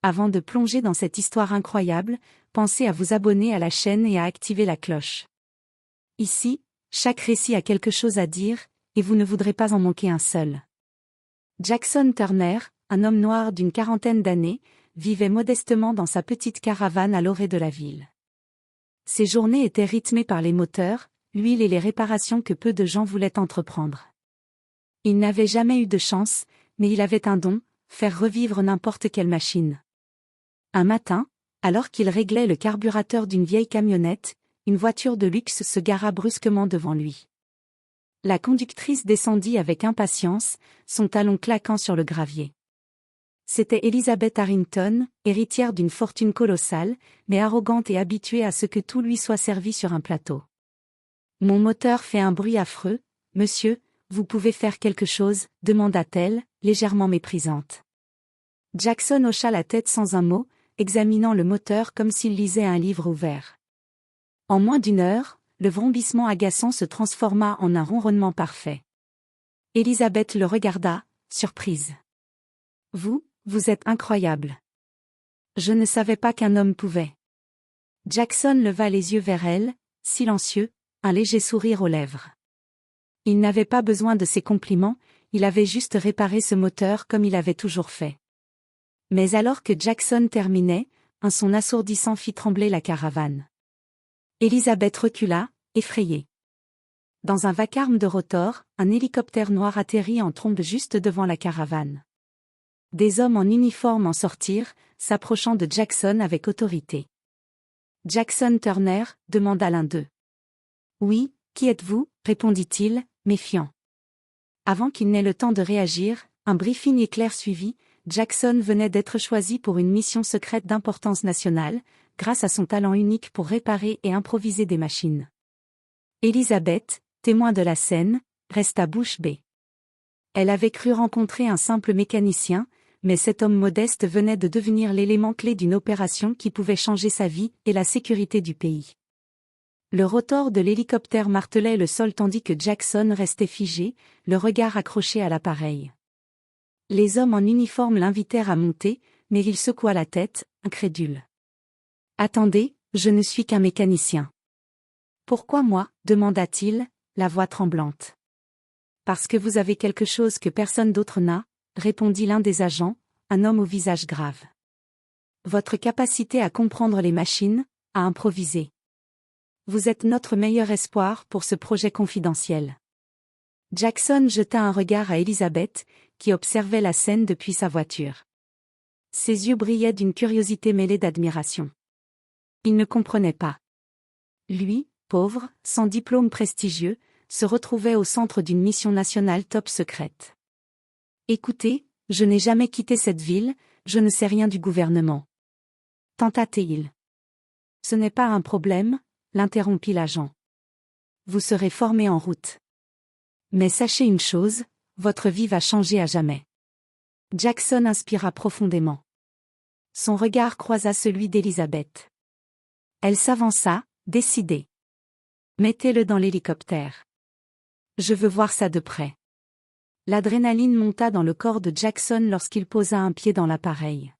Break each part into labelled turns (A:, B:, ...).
A: Avant de plonger dans cette histoire incroyable, pensez à vous abonner à la chaîne et à activer la cloche. Ici, chaque récit a quelque chose à dire, et vous ne voudrez pas en manquer un seul. Jackson Turner, un homme noir d'une quarantaine d'années, vivait modestement dans sa petite caravane à l'orée de la ville. Ses journées étaient rythmées par les moteurs, l'huile et les réparations que peu de gens voulaient entreprendre. Il n'avait jamais eu de chance, mais il avait un don, faire revivre n'importe quelle machine. Un matin, alors qu'il réglait le carburateur d'une vieille camionnette, une voiture de luxe se gara brusquement devant lui. La conductrice descendit avec impatience, son talon claquant sur le gravier. C'était Elizabeth Harrington, héritière d'une fortune colossale, mais arrogante et habituée à ce que tout lui soit servi sur un plateau. « Mon moteur fait un bruit affreux, monsieur, vous pouvez faire quelque chose ?» demanda-t-elle, légèrement méprisante. Jackson hocha la tête sans un mot, examinant le moteur comme s'il lisait un livre ouvert. En moins d'une heure, le vrombissement agaçant se transforma en un ronronnement parfait. Elizabeth le regarda, surprise. « Vous êtes incroyable. Je ne savais pas qu'un homme pouvait. » Jackson leva les yeux vers elle, silencieux, un léger sourire aux lèvres. Il n'avait pas besoin de ses compliments, il avait juste réparé ce moteur comme il avait toujours fait. Mais alors que Jackson terminait, un son assourdissant fit trembler la caravane. Elizabeth recula, effrayée. Dans un vacarme de rotor, un hélicoptère noir atterrit en trombe juste devant la caravane. Des hommes en uniforme en sortirent, s'approchant de Jackson avec autorité. « Jackson Turner ?» demanda l'un d'eux. « Oui, qui êtes-vous ?» répondit-il, méfiant. Avant qu'il n'ait le temps de réagir, un briefing éclair suivit. Jackson venait d'être choisi pour une mission secrète d'importance nationale, grâce à son talent unique pour réparer et improviser des machines. Elizabeth, témoin de la scène, resta bouche bée. Elle avait cru rencontrer un simple mécanicien, mais cet homme modeste venait de devenir l'élément clé d'une opération qui pouvait changer sa vie et la sécurité du pays. Le rotor de l'hélicoptère martelait le sol tandis que Jackson restait figé, le regard accroché à l'appareil. Les hommes en uniforme l'invitèrent à monter, mais il secoua la tête, incrédule. « Attendez, je ne suis qu'un mécanicien. »« Pourquoi moi ?» demanda-t-il, la voix tremblante. « Parce que vous avez quelque chose que personne d'autre n'a, » répondit l'un des agents, un homme au visage grave. « Votre capacité à comprendre les machines, à improviser. Vous êtes notre meilleur espoir pour ce projet confidentiel. » Jackson jeta un regard à Elizabeth, qui observait la scène depuis sa voiture. Ses yeux brillaient d'une curiosité mêlée d'admiration. Il ne comprenait pas. Lui, pauvre, sans diplôme prestigieux, se retrouvait au centre d'une mission nationale top secrète. « Écoutez, je n'ai jamais quitté cette ville, je ne sais rien du gouvernement. » tenta-t-il. « Ce n'est pas un problème, » l'interrompit l'agent. « Vous serez formé en route. Mais sachez une chose, votre vie va changer à jamais. » Jackson inspira profondément. Son regard croisa celui d'Elizabeth. Elle s'avança, décidée. « Mettez-le dans l'hélicoptère. Je veux voir ça de près. » L'adrénaline monta dans le corps de Jackson lorsqu'il posa un pied dans l'appareil.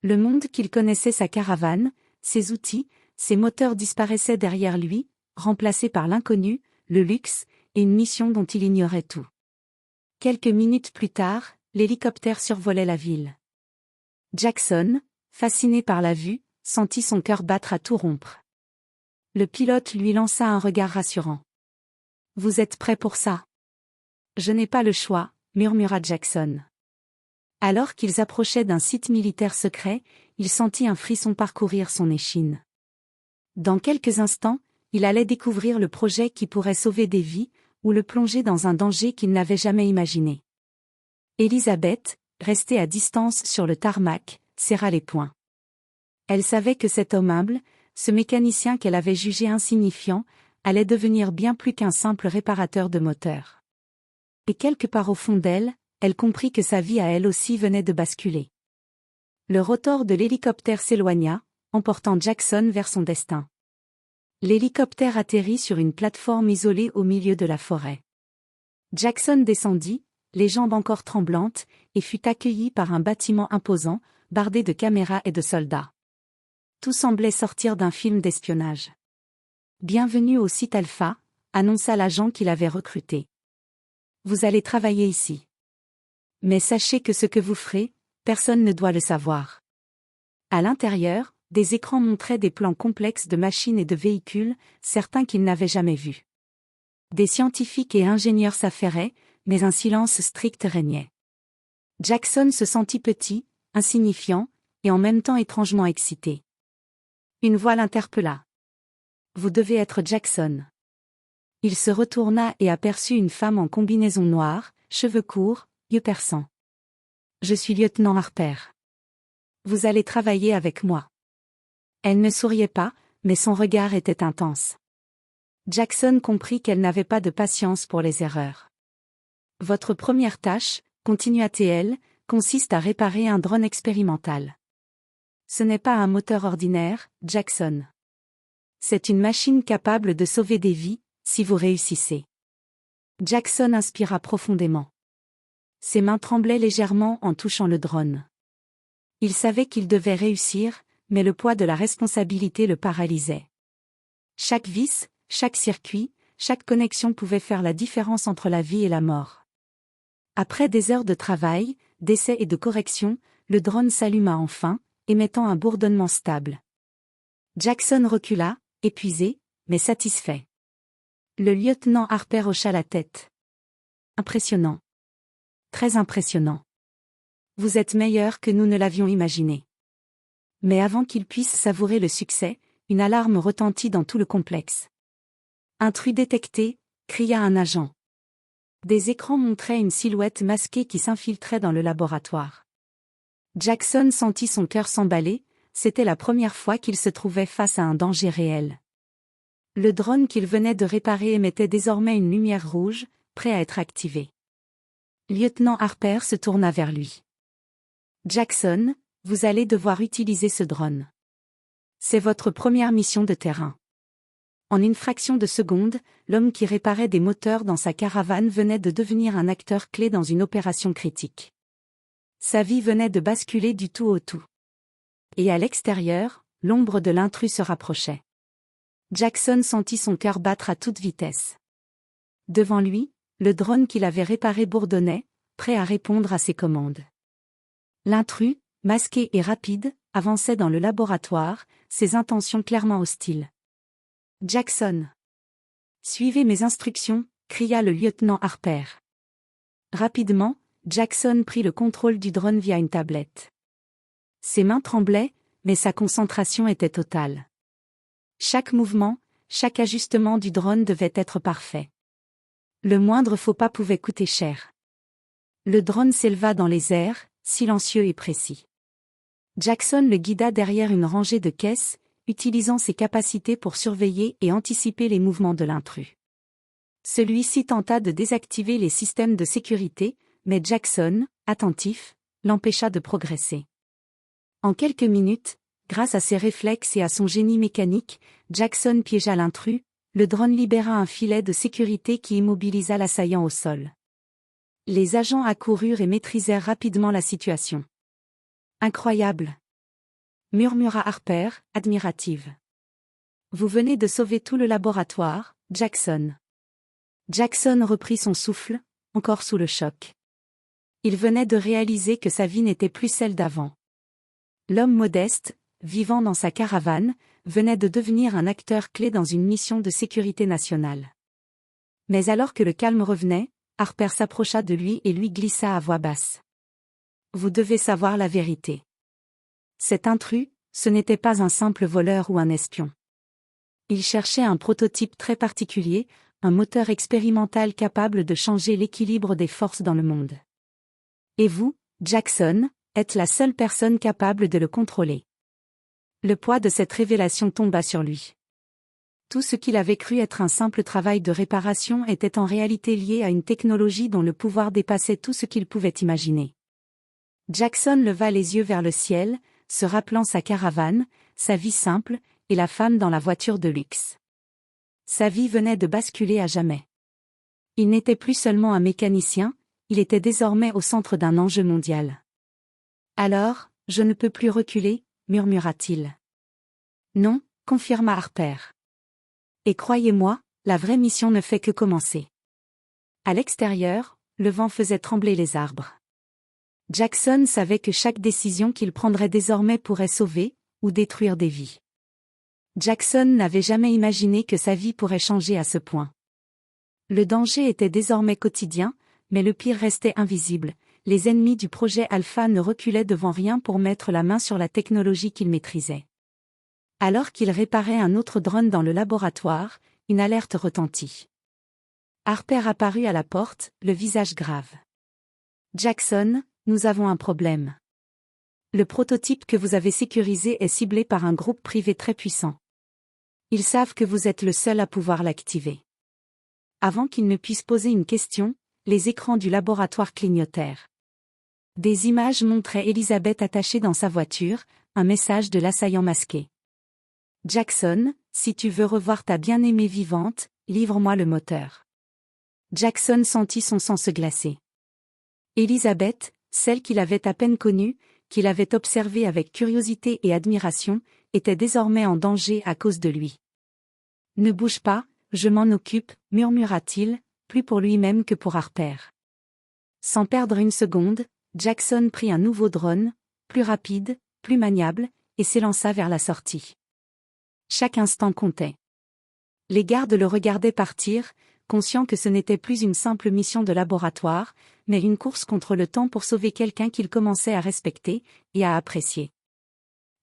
A: Le monde qu'il connaissait, sa caravane, ses outils, ses moteurs disparaissaient derrière lui, remplacés par l'inconnu, le luxe, et une mission dont il ignorait tout. Quelques minutes plus tard, l'hélicoptère survolait la ville. Jackson, fasciné par la vue, sentit son cœur battre à tout rompre. Le pilote lui lança un regard rassurant. « Vous êtes prêt pour ça ? » « Je n'ai pas le choix, » murmura Jackson. Alors qu'ils approchaient d'un site militaire secret, il sentit un frisson parcourir son échine. Dans quelques instants, il allait découvrir le projet qui pourrait sauver des vies, ou le plonger dans un danger qu'il n'avait jamais imaginé. Elizabeth, restée à distance sur le tarmac, serra les poings. Elle savait que cet homme humble, ce mécanicien qu'elle avait jugé insignifiant, allait devenir bien plus qu'un simple réparateur de moteurs. Et quelque part au fond d'elle, elle comprit que sa vie à elle aussi venait de basculer. Le rotor de l'hélicoptère s'éloigna, emportant Jackson vers son destin. L'hélicoptère atterrit sur une plateforme isolée au milieu de la forêt. Jackson descendit, les jambes encore tremblantes, et fut accueilli par un bâtiment imposant, bardé de caméras et de soldats. Tout semblait sortir d'un film d'espionnage. Bienvenue au site Alpha, annonça l'agent qui l'avait recruté. Vous allez travailler ici. Mais sachez que ce que vous ferez, personne ne doit le savoir. À l'intérieur, des écrans montraient des plans complexes de machines et de véhicules, certains qu'il n'avait jamais vus. Des scientifiques et ingénieurs s'affairaient, mais un silence strict régnait. Jackson se sentit petit, insignifiant, et en même temps étrangement excité. Une voix l'interpella. « Vous devez être Jackson. » Il se retourna et aperçut une femme en combinaison noire, cheveux courts, yeux perçants. « Je suis lieutenant Harper. Vous allez travailler avec moi. » Elle ne souriait pas, mais son regard était intense. Jackson comprit qu'elle n'avait pas de patience pour les erreurs. « Votre première tâche, continua-t-elle, consiste à réparer un drone expérimental. Ce n'est pas un moteur ordinaire, Jackson. C'est une machine capable de sauver des vies, si vous réussissez. » Jackson inspira profondément. Ses mains tremblaient légèrement en touchant le drone. Il savait qu'il devait réussir, mais le poids de la responsabilité le paralysait. Chaque vis, chaque circuit, chaque connexion pouvait faire la différence entre la vie et la mort. Après des heures de travail, d'essais et de corrections, le drone s'alluma enfin, émettant un bourdonnement stable. Jackson recula, épuisé, mais satisfait. Le lieutenant Harper hocha la tête. Impressionnant. Très impressionnant. Vous êtes meilleur que nous ne l'avions imaginé. Mais avant qu'il puisse savourer le succès, une alarme retentit dans tout le complexe. Intrus détecté, cria un agent. Des écrans montraient une silhouette masquée qui s'infiltrait dans le laboratoire. Jackson sentit son cœur s'emballer, c'était la première fois qu'il se trouvait face à un danger réel. Le drone qu'il venait de réparer émettait désormais une lumière rouge, prêt à être activé. Lieutenant Harper se tourna vers lui. « Jackson, vous allez devoir utiliser ce drone. C'est votre première mission de terrain. » En une fraction de seconde, l'homme qui réparait des moteurs dans sa caravane venait de devenir un acteur clé dans une opération critique. Sa vie venait de basculer du tout au tout. Et à l'extérieur, l'ombre de l'intrus se rapprochait. Jackson sentit son cœur battre à toute vitesse. Devant lui, le drone qu'il avait réparé bourdonnait, prêt à répondre à ses commandes. L'intrus, masqué et rapide, avançait dans le laboratoire, ses intentions clairement hostiles. « Jackson. Suivez mes instructions », cria le lieutenant Harper. Rapidement, Jackson prit le contrôle du drone via une tablette. Ses mains tremblaient, mais sa concentration était totale. Chaque mouvement, chaque ajustement du drone devait être parfait. Le moindre faux pas pouvait coûter cher. Le drone s'éleva dans les airs, silencieux et précis. Jackson le guida derrière une rangée de caisses, utilisant ses capacités pour surveiller et anticiper les mouvements de l'intrus. Celui-ci tenta de désactiver les systèmes de sécurité, mais Jackson, attentif, l'empêcha de progresser. En quelques minutes, grâce à ses réflexes et à son génie mécanique, Jackson piégea l'intrus, le drone libéra un filet de sécurité qui immobilisa l'assaillant au sol. Les agents accoururent et maîtrisèrent rapidement la situation. « Incroyable !» murmura Harper, admirative. « Vous venez de sauver tout le laboratoire, Jackson. » Jackson reprit son souffle, encore sous le choc. Il venait de réaliser que sa vie n'était plus celle d'avant. L'homme modeste, vivant dans sa caravane, venait de devenir un acteur clé dans une mission de sécurité nationale. Mais alors que le calme revenait, Harper s'approcha de lui et lui glissa à voix basse. « Vous devez savoir la vérité. Cet intrus, ce n'était pas un simple voleur ou un espion. Il cherchait un prototype très particulier, un moteur expérimental capable de changer l'équilibre des forces dans le monde. Et vous, Jackson, êtes la seule personne capable de le contrôler. » Le poids de cette révélation tomba sur lui. Tout ce qu'il avait cru être un simple travail de réparation était en réalité lié à une technologie dont le pouvoir dépassait tout ce qu'il pouvait imaginer. Jackson leva les yeux vers le ciel, se rappelant sa caravane, sa vie simple, et la femme dans la voiture de luxe. Sa vie venait de basculer à jamais. Il n'était plus seulement un mécanicien, il était désormais au centre d'un enjeu mondial. Alors, Je ne peux plus reculer, murmura-t-il. Non, confirma Harper. Et croyez-moi, la vraie mission ne fait que commencer. À l'extérieur, le vent faisait trembler les arbres. Jackson savait que chaque décision qu'il prendrait désormais pourrait sauver ou détruire des vies. Jackson n'avait jamais imaginé que sa vie pourrait changer à ce point. Le danger était désormais quotidien, mais le pire restait invisible. Les ennemis du projet Alpha ne reculaient devant rien pour mettre la main sur la technologie qu'ils maîtrisaient. Alors qu'il réparait un autre drone dans le laboratoire, une alerte retentit. Harper apparut à la porte, le visage grave. Jackson, nous avons un problème. Le prototype que vous avez sécurisé est ciblé par un groupe privé très puissant. Ils savent que vous êtes le seul à pouvoir l'activer. Avant qu'il ne puisse poser une question, les écrans du laboratoire clignotèrent. Des images montraient Elizabeth attachée dans sa voiture, un message de l'assaillant masqué. Jackson, si tu veux revoir ta bien-aimée vivante, livre-moi le moteur. Jackson sentit son sang se glacer. Elizabeth, celle qu'il avait à peine connue, qu'il avait observée avec curiosité et admiration, était désormais en danger à cause de lui. Ne bouge pas, je m'en occupe, murmura-t-il, plus pour lui-même que pour Harper. Sans perdre une seconde, Jackson prit un nouveau drone, plus rapide, plus maniable, et s'élança vers la sortie. Chaque instant comptait. Les gardes le regardaient partir, conscients que ce n'était plus une simple mission de laboratoire, mais une course contre le temps pour sauver quelqu'un qu'ils commençaient à respecter et à apprécier.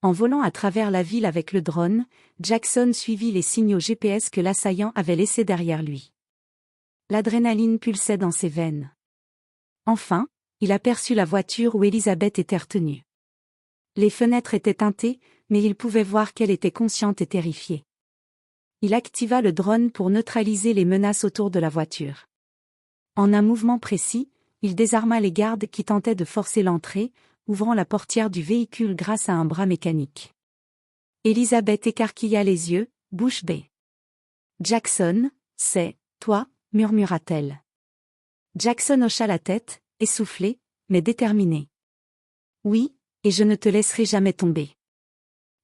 A: En volant à travers la ville avec le drone, Jackson suivit les signaux GPS que l'assaillant avait laissés derrière lui. L'adrénaline pulsait dans ses veines. Enfin, il aperçut la voiture où Elizabeth était retenue. Les fenêtres étaient teintées, mais il pouvait voir qu'elle était consciente et terrifiée. Il activa le drone pour neutraliser les menaces autour de la voiture. En un mouvement précis, il désarma les gardes qui tentaient de forcer l'entrée, ouvrant la portière du véhicule grâce à un bras mécanique. Elizabeth écarquilla les yeux, bouche bée. « Jackson, c'est toi » murmura-t-elle. Jackson hocha la tête, essoufflé, mais déterminé. « Oui, et je ne te laisserai jamais tomber. »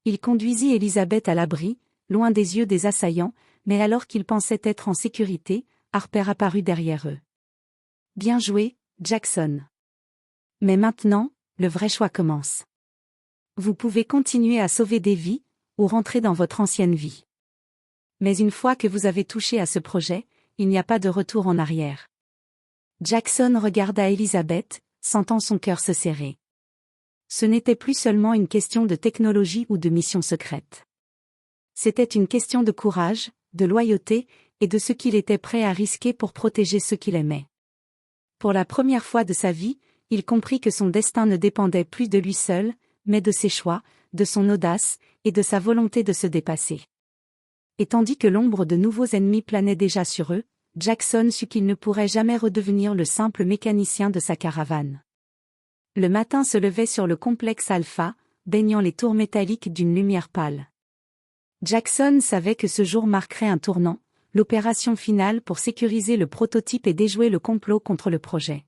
A: Il conduisit Elizabeth à l'abri, loin des yeux des assaillants, mais alors qu'ils pensaient être en sécurité, Harper apparut derrière eux. « Bien joué, Jackson. Mais maintenant, le vrai choix commence. Vous pouvez continuer à sauver des vies, ou rentrer dans votre ancienne vie. Mais une fois que vous avez touché à ce projet, il n'y a pas de retour en arrière. » Jackson regarda Elizabeth, sentant son cœur se serrer. Ce n'était plus seulement une question de technologie ou de mission secrète. C'était une question de courage, de loyauté, et de ce qu'il était prêt à risquer pour protéger ceux qu'il aimait. Pour la première fois de sa vie, il comprit que son destin ne dépendait plus de lui seul, mais de ses choix, de son audace, et de sa volonté de se dépasser. Et tandis que l'ombre de nouveaux ennemis planait déjà sur eux, Jackson sut qu'il ne pourrait jamais redevenir le simple mécanicien de sa caravane. Le matin se levait sur le complexe Alpha, baignant les tours métalliques d'une lumière pâle. Jackson savait que ce jour marquerait un tournant, l'opération finale pour sécuriser le prototype et déjouer le complot contre le projet.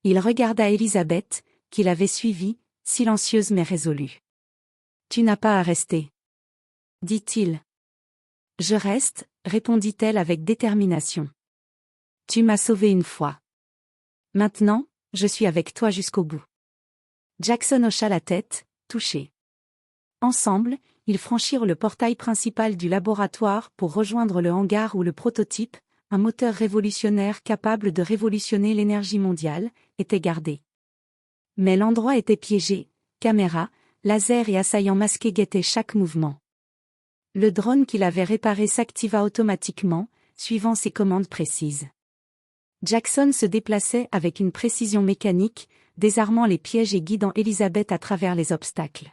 A: Il regarda Elizabeth, qu'il avait suivie, silencieuse mais résolue. « Tu n'as pas à rester. » dit-il. « Je reste, » répondit-elle avec détermination. « Tu m'as sauvée une fois. Maintenant, je suis avec toi jusqu'au bout. » Jackson hocha la tête, touché. Ensemble, ils franchirent le portail principal du laboratoire pour rejoindre le hangar où le prototype, un moteur révolutionnaire capable de révolutionner l'énergie mondiale, était gardé. Mais l'endroit était piégé, caméras, lasers et assaillants masqués guettaient chaque mouvement. Le drone qu'il avait réparé s'activa automatiquement, suivant ses commandes précises. Jackson se déplaçait avec une précision mécanique, désarmant les pièges et guidant Elizabeth à travers les obstacles.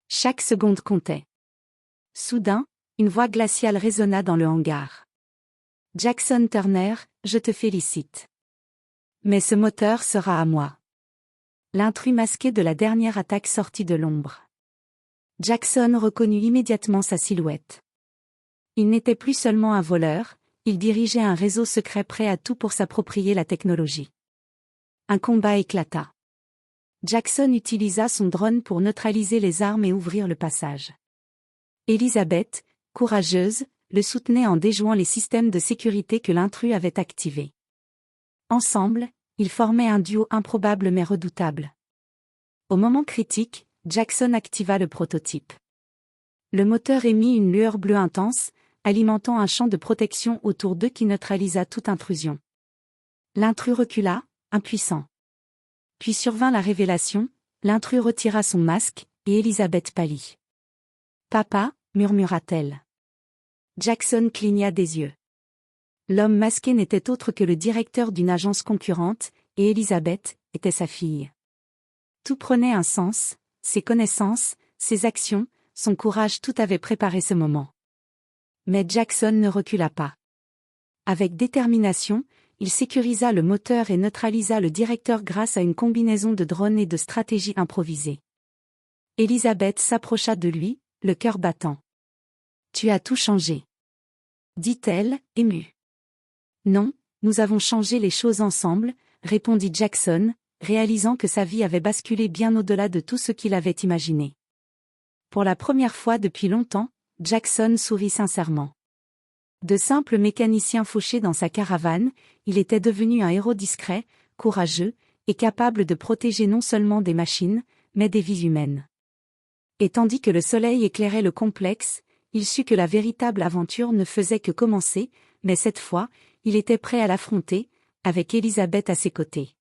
A: Chaque seconde comptait. Soudain, une voix glaciale résonna dans le hangar. « Jackson Turner, je te félicite. Mais ce moteur sera à moi. » L'intrus masqué de la dernière attaque sortit de l'ombre. Jackson reconnut immédiatement sa silhouette. Il n'était plus seulement un voleur, il dirigeait un réseau secret prêt à tout pour s'approprier la technologie. Un combat éclata. Jackson utilisa son drone pour neutraliser les armes et ouvrir le passage. Elizabeth, courageuse, le soutenait en déjouant les systèmes de sécurité que l'intrus avait activés. Ensemble, ils formaient un duo improbable mais redoutable. Au moment critique, Jackson activa le prototype. Le moteur émit une lueur bleue intense, alimentant un champ de protection autour d'eux qui neutralisa toute intrusion. L'intrus recula, impuissant. Puis survint la révélation, l'intrus retira son masque, et Elizabeth pâlit. « Papa » murmura-t-elle. Jackson cligna des yeux. L'homme masqué n'était autre que le directeur d'une agence concurrente, et Elizabeth était sa fille. Tout prenait un sens, ses connaissances, ses actions, son courage, tout avait préparé ce moment. Mais Jackson ne recula pas. Avec détermination, il sécurisa le moteur et neutralisa le directeur grâce à une combinaison de drones et de stratégies improvisées. Elizabeth s'approcha de lui, le cœur battant. « Tu as tout changé. » dit-elle, émue. « Non, nous avons changé les choses ensemble, » répondit Jackson, réalisant que sa vie avait basculé bien au-delà de tout ce qu'il avait imaginé. Pour la première fois depuis longtemps, Jackson sourit sincèrement. De simple mécanicien fauché dans sa caravane, il était devenu un héros discret, courageux, et capable de protéger non seulement des machines, mais des vies humaines. Et tandis que le soleil éclairait le complexe, il sut que la véritable aventure ne faisait que commencer, mais cette fois, il était prêt à l'affronter, avec Elizabeth à ses côtés.